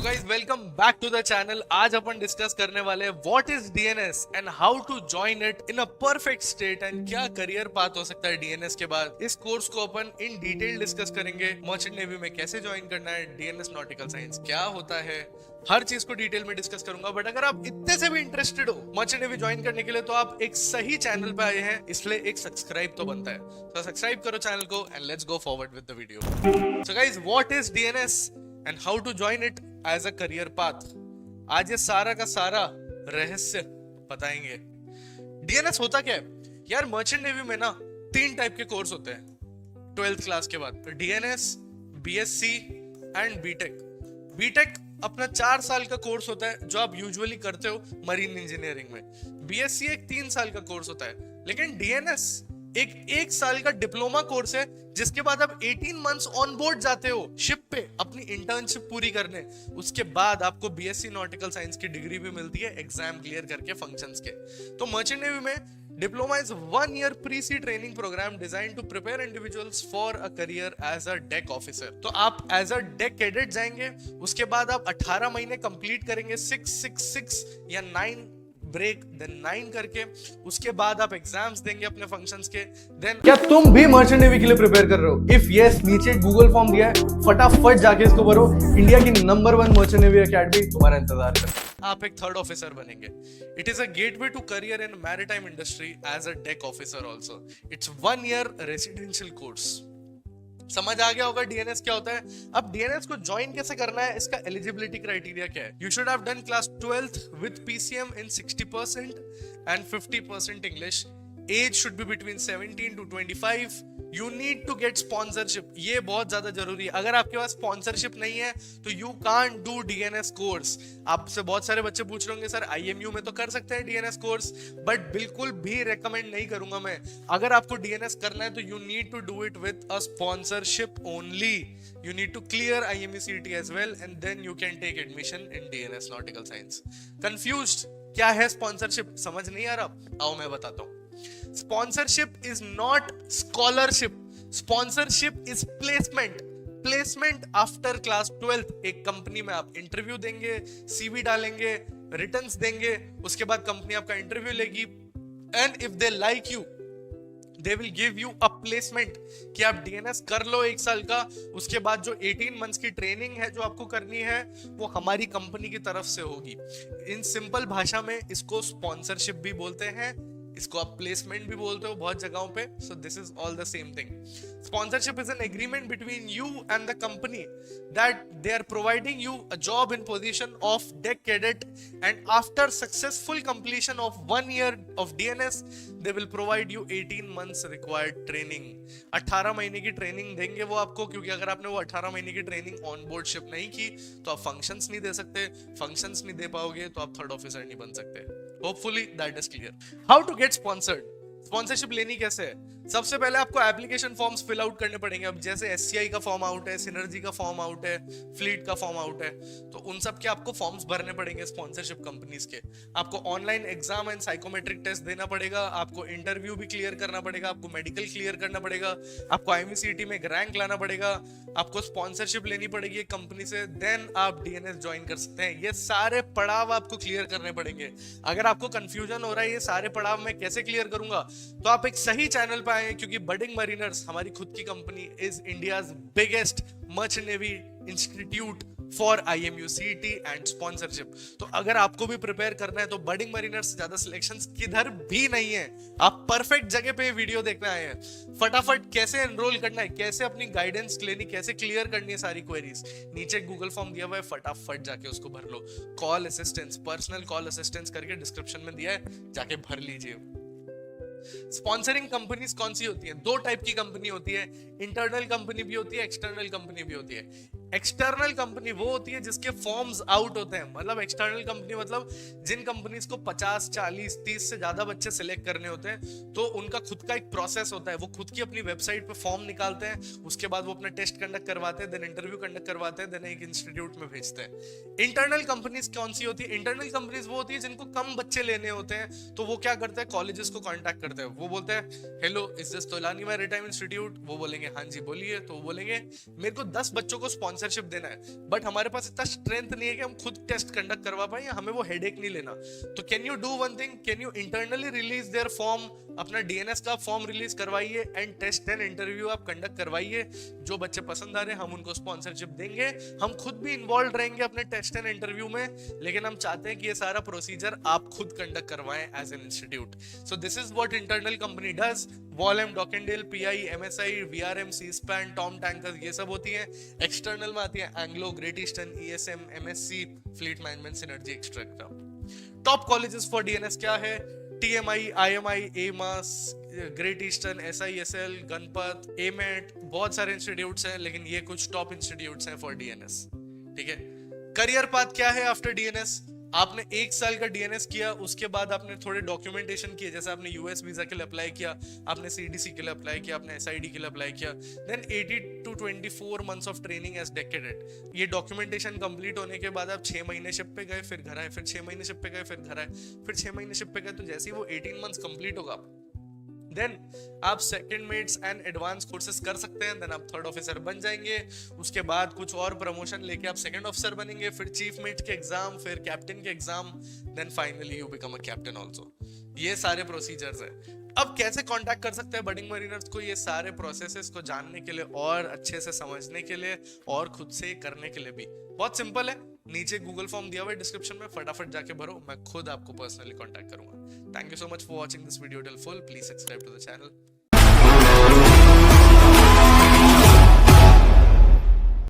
Guys welcome back to the channel. आज अपन discuss करने वाले हैं what is DNS and how to join it in a perfect state एंड क्या करियर पाथ हो सकता है डीएनएस के बाद। इस कोर्स को अपन इन डिटेल डिस्कस करेंगे। मर्चेंट नेवी में कैसे ज्वाइन करना है, डीएनएस नॉटिकल साइंस क्या होता है, हर चीज को डिटेल में डिस्कस करूंगा। बट अगर आप इतने से भी इंटरेस्टेड हो मर्चेंट नेवी ज्वाइन करने के लिए तो आप एक सही चैनल पे आए हैं, इसलिए एक सब्सक्राइब तो बनता है। तो सब्सक्राइब करो चैनल को and let's go forward with the video. So guys what is DNS and how to join it as a career path, आज ये सारा का सारा रहस्य बताएंगे। डीएनएस होता क्या है यार? मर्चेंट नेवी में ना 3 टाइप के कोर्स होते हैं 12th क्लास के बाद, DNS, BSc and BTech. BTech अपना 4 साल का कोर्स होता है जो आप यूजुअली करते हो मरीन इंजीनियरिंग में। बीएससी एक 3 साल का कोर्स होता है, लेकिन डीएनएस एक साल का डिप्लोमा कोर्स है जिसके बाद आप 18 मंथ्स ऑन बोर्ड जाते हो शिप पे अपनी इंटर्नशिप पूरी करने। उसके बाद आपको बीएससी नॉटिकल साइंस की डिग्री भी मिलती है एग्जाम क्लियर करके फंक्शंस के। तो मर्चेंट नेवी में diploma is 1 year pre-sea training program designed to prepare individuals for a career as a deck officer। तो आप एज अ डेक कैडेट जाएंगे, उसके बाद आप 18 महीने कंप्लीट करेंगे 6 या 9 ब्रेक देन 9 करके। उसके बाद आप एग्जाम्स देंगे अपने फंक्शंस के। देन क्या तुम भी मर्चेंट नेवी के लिए प्रिपेयर कर रहे हो? इफ यस, नीचे गूगल फॉर्म दिया है, फटाफट जाके इसको भरो। इंडिया की नंबर 1 मर्चेंट नेवी एकेडमी तुम्हारा इंतजार कर। आप एक 3rd ऑफिसर बनेंगे। It is a gateway to career in maritime industry as a deck officer also. It's 1 year residential course. समझ आ गया होगा डीएनएस क्या होता है। अब डीएनएस को ज्वाइन कैसे करना है, इसका एलिजिबिलिटी क्राइटेरिया क्या है? You should have done class 12th with PCM in 60% and 50% English. Age should be between 17 to 25। You need to get sponsorship, ये बहुत ज्यादा जरूरी है। अगर आपके पास स्पॉन्सरशिप नहीं है तो you can't do DNS course. आपसे बहुत सारे बच्चे पूछ रहे होंगे सर आईएमयू में तो कर सकते हैं डीएनएस कोर्स, बट बिल्कुल भी रेकमेंड नहीं करूंगा मैं। अगर आपको डीएनएस करना है तो you need to do it with a sponsorship only. You need to clear IMU CET as well and then you can take admission in DNS nautical science. Confused क्या है स्पॉन्सरशिप? समझ नहीं आ रहा? आओ मैं बताता हूं। Sponsorship is not scholarship. Sponsorship is placement. Placement after class 12th। एक कंपनी में आप इंटरव्यू देंगे, सीवी डालेंगे, रिटर्न्स देंगे, उसके बाद कंपनी आपका इंटरव्यू लेगी and if they like you they will give you a placement कि आप डीएनएस कर लो 1 साल का। उसके बाद जो 18 मंथ्स की ट्रेनिंग है जो आपको करनी है वो हमारी कंपनी की तरफ से होगी। इन सिंपल भाषा में इसको स्पॉन्सरशिप भी बोलते हैं, इसको आप प्लेसमेंट भी बोलते हो बहुत जगहों पे। So this is all the same thing. Sponsorship is an agreement between you and the company that they are providing you a job in position of deck cadet and after successful completion of 1 year of DNS they will provide you 18 months required training. 18 महीने की training देंगे वो आपको, क्योंकि अगर आपने वो 18 महीने की ट्रेनिंग ऑन बोर्ड शिप नहीं की तो आप फंक्शंस नहीं दे सकते। फंक्शंस नहीं दे पाओगे तो आप 3rd ऑफिसर नहीं बन सकते। Hopefully that is clear. How to get sponsored? Sponsorship लेनी कैसे है? सबसे पहले आपको एप्लीकेशन फॉर्म्स फिल आउट करने पड़ेंगे। अब जैसे एससीआई का फॉर्म आउट है, सिनर्जी का फॉर्म आउट है, फ्लीट का फॉर्म आउट है, तो उन सब के आपको फॉर्म्स भरने पड़ेंगे स्पॉन्सरशिप कंपनीज के। आपको online exam and psychometric test देना पड़ेगा, आपको इंटरव्यू भी क्लियर करना पड़ेगा, आपको मेडिकल क्लियर करना पड़ेगा, आपको आईएमसीटी में रैंक लाना पड़ेगा, आपको स्पॉन्सरशिप लेनी पड़ेगी एक कंपनी से, देन आप डीएनएस ज्वाइन कर सकते हैं। ये सारे पड़ाव आपको क्लियर करने पड़ेंगे। अगर आपको कंफ्यूजन हो रहा है ये सारे पड़ाव मैं कैसे क्लियर करूंगा, तो आप एक सही चैनल पे आए, क्योंकि बडिंग मरीनर्स हमारी खुद की company is India's biggest merchant navy institute for IMU सीटी एंड स्पॉन्सरशिप। तो अगर आपको भी प्रिपेयर करना है तो बडिंग मरीनर्स से ज्यादा सिलेक्शंस किधर भी नहीं है। आप परफेक्ट जगह पे वीडियो देखने आए हैं। फटाफट कैसे एनरोल करना है, कैसे अपनी गाइडेंस लेनी, कैसे क्लियर करनी है सारी क्वेरीज, नीचे गूगल फॉर्म दिया हुआ है, फटाफट जाके उसको भर लो। Call assistance, personal call assistance करके डिस्क्रिप्शन में दिया है, जाके भर लीजिए। स्पॉन्सरिंग कंपनीज कौन सी होती है? 2 टाइप की कंपनी होती है, इंटरनल कंपनी भी होती है, एक्सटर्नल कंपनी भी होती है। एक्सटर्नल कंपनी वो होती है जिसके फॉर्म्स आउट होते हैं। मतलब एक्सटर्नल कंपनी मतलब जिन कंपनीज को 50, 40, 30 से ज्यादा बच्चे सिलेक्ट करने होते हैं, तो उनका खुद का एक प्रोसेस होता है। वो खुद की अपनी वेबसाइट पे फॉर्म निकालते हैं, उसके बाद वो अपना टेस्ट कंडक्ट करवाते हैं, देन इंटरव्यू कंडक्ट करवाते हैं, देन एक इंस्टीट्यूट में भेजते हैं। इंटरनल कंपनीज कौन सी होती है? इंटरनल कंपनीज वो होती है जिनको कम बच्चे लेने होते हैं, तो वो क्या करते हैं, कॉलेजेस को कॉन्टैक्ट करते हैं। वो बोलते हैं hello is this Tolani maritime institute? वो बोलेंगे हाँ जी बोलिए। तो वो बोलेंगे मेरे को 10 बच्चों को स्पॉन्सरशिप देना है, बट हमारे पास इतना स्ट्रेंथ नहीं है कि हम खुद टेस्ट कंडक्ट करवा पाए, या हमें वो हेडेक नहीं लेना। तो can you do one thing, can you internally release there form, अपना डीएनएस का फॉर्म रिलीज करवाइए एंड टेस्ट एंड इंटरव्यू आप कंडक्ट करवाइए। जो बच्चे पसंद आ रहे हैं हम उनको स्पॉन्सरशिप देंगे, हम खुद भी इन्वॉल्व रहेंगे अपने टेस्ट एंड इंटरव्यू में, लेकिन हम चाहते हैं कि ये सारा प्रोसीजर आप खुद कंडक्ट करवाएं as an institute. So this is what internal company does. Wallem, Dockendale, PI, MSI, VRM, Seaspan, Tom tanker, ये सब होती है। एक्सटर्नल में आती है Anglo, Great Eastern, ESM, MSC, fleet management, Synergy, extractor. Top colleges for DNS क्या है? TMI, IMI, एमास, Great Eastern, SISL, Ganpat, AMET, बहुत सारे इंस्टीट्यूट्स हैं, लेकिन ये कुछ टॉप इंस्टीट्यूट्स हैं फॉर डीएनएस। ठीक है। करियर पाथ क्या है आफ्टर डीएनएस? आपने 1 साल का डीएनएस किया, उसके बाद आपने थोड़े डॉक्यूमेंटेशन किए, जैसे आपने यूएस वीजा के लिए अप्लाई किया, आपने सीडीसी के लिए अप्लाई किया, आपने एसआईडी के लिए अप्लाई किया, then 80 to 24 months of training as deck cadet. ये डॉक्यूमेंटेशन कंप्लीट होने के बाद आप 6 महीने शिप पे गए, फिर घर आए, फिर 6 महीने शिप पे गए, फिर घर आए, फिर 6 महीने शिप पे गए। तो जैसे ही वो 18 मंथ्स कंप्लीट होगा, देन आप second mates and advance courses कर सकते हैं, देन आप थर्ड ऑफिसर बन जाएंगे। उसके बाद कुछ और प्रमोशन लेके आप सेकंड ऑफिसर बनेंगे, फिर चीफ मेट के एग्जाम, फिर कैप्टन के exam, then finally you become a captain also. ये सारे प्रोसीजर्स हैं। अब कैसे कांटेक्ट कर सकते हैं बडिंग मरीनर्स को? ये सारे प्रोसेसेस को जानने के लिए और अच्छे से समझने के लिए और खुद से करने के लिए भी बहुत सिंपल है। नीचे गूगल फॉर्म दिया हुआ है डिस्क्रिप्शन में, फटाफट जाके भरो, मैं खुद आपको पर्सनली कांटेक्ट करूंगा। Thank you so much for watching this video till full. Please subscribe to the channel.